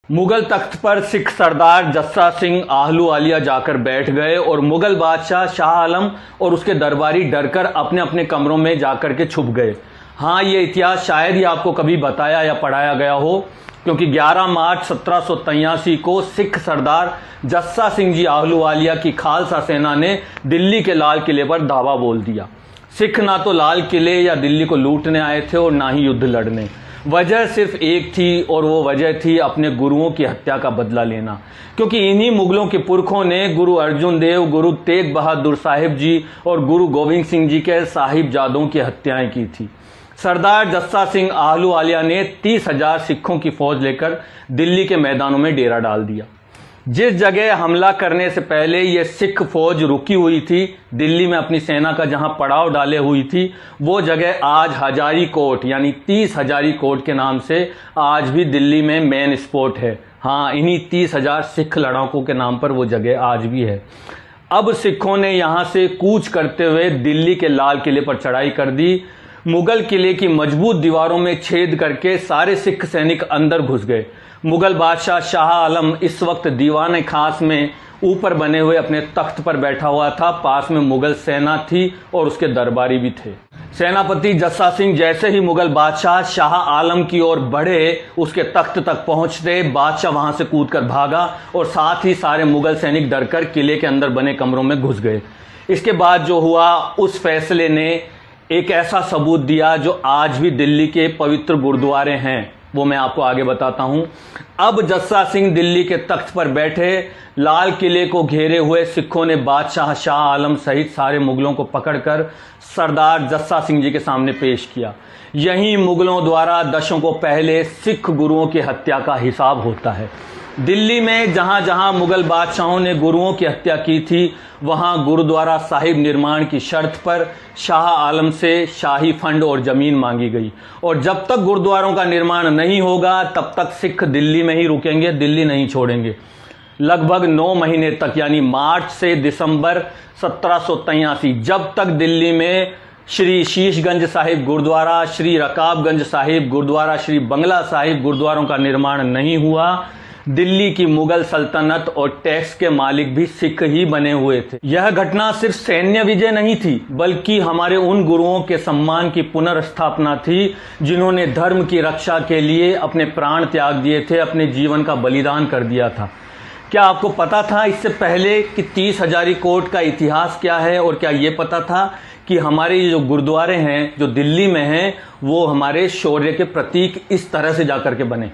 मुगल तख्त पर सिख सरदार जस्सा सिंह आहलूवालिया जाकर बैठ गए और मुगल बादशाह शाह आलम और उसके दरबारी डरकर अपने अपने कमरों में जाकर के छुप गए। हाँ, ये इतिहास शायद ही आपको कभी बताया या पढ़ाया गया हो, क्योंकि 11 मार्च 1783 को सिख सरदार जस्सा सिंह जी आहलूवालिया की खालसा सेना ने दिल्ली के लाल किले पर धावा बोल दिया। सिख ना तो लाल किले या दिल्ली को लूटने आए थे और ना ही युद्ध लड़ने। वजह सिर्फ एक थी और वो वजह थी अपने गुरुओं की हत्या का बदला लेना, क्योंकि इन्हीं मुगलों के पुरखों ने गुरु अर्जुन देव, गुरु तेग बहादुर साहिब जी और गुरु गोविंद सिंह जी के साहिबजादों की हत्याएं की थी। सरदार जस्सा सिंह आहलूवालिया ने 30,000 सिखों की फौज लेकर दिल्ली के मैदानों में डेरा डाल दिया। जिस जगह हमला करने से पहले यह सिख फौज रुकी हुई थी, दिल्ली में अपनी सेना का जहां पड़ाव डाले हुई थी, वो जगह आज हजारी कोट यानी 30 हजारी कोट के नाम से आज भी दिल्ली में मेन स्पॉट है। हाँ, इन्हीं 30,000 सिख लड़ाकों के नाम पर वो जगह आज भी है। अब सिखों ने यहां से कूच करते हुए दिल्ली के लाल किले पर चढ़ाई कर दी। मुगल किले की मजबूत दीवारों में छेद करके सारे सिख सैनिक अंदर घुस गए। मुगल बादशाह शाह आलम इस वक्त दीवाने खास में ऊपर बने हुए अपने तख्त पर बैठा हुआ था। पास में मुगल सेना थी और उसके दरबारी भी थे। सेनापति जस्सा सिंह जैसे ही मुगल बादशाह शाह आलम की ओर बढ़े, उसके तख्त तक पहुंचते बादशाह वहां से कूदकर भागा और साथ ही सारे मुगल सैनिक डरकर किले के अंदर बने कमरों में घुस गए। इसके बाद जो हुआ, उस फैसले ने एक ऐसा सबूत दिया जो आज भी दिल्ली के पवित्र गुरुद्वारे हैं, वो मैं आपको आगे बताता हूं। अब जस्सा सिंह दिल्ली के तख्त पर बैठे, लाल किले को घेरे हुए सिखों ने बादशाह शाह आलम सहित सारे मुगलों को पकड़कर सरदार जस्सा सिंह जी के सामने पेश किया। यहीं मुगलों द्वारा दशकों पहले सिख गुरुओं की हत्या का हिसाब होता है। दिल्ली में जहां जहां मुगल बादशाहों ने गुरुओं की हत्या की थी, वहां गुरुद्वारा साहिब निर्माण की शर्त पर शाह आलम से शाही फंड और जमीन मांगी गई। और जब तक गुरुद्वारों का निर्माण नहीं होगा, तब तक सिख दिल्ली में ही रुकेंगे, दिल्ली नहीं छोड़ेंगे। लगभग 9 महीने तक, यानी मार्च से दिसंबर 1783, जब तक दिल्ली में श्री शीशगंज साहिब गुरुद्वारा, श्री रकाबगंज साहिब गुरुद्वारा, श्री बंगला साहिब गुरुद्वारों का निर्माण नहीं हुआ, दिल्ली की मुगल सल्तनत और टैक्स के मालिक भी सिख ही बने हुए थे। यह घटना सिर्फ सैन्य विजय नहीं थी, बल्कि हमारे उन गुरुओं के सम्मान की पुनर्स्थापना थी जिन्होंने धर्म की रक्षा के लिए अपने प्राण त्याग दिए थे, अपने जीवन का बलिदान कर दिया था। क्या आपको पता था इससे पहले कि 30 हजारी कोट का इतिहास क्या है? और क्या ये पता था कि हमारे जो गुरुद्वारे हैं जो दिल्ली में हैं, वो हमारे शौर्य के प्रतीक इस तरह से जाकर के बने?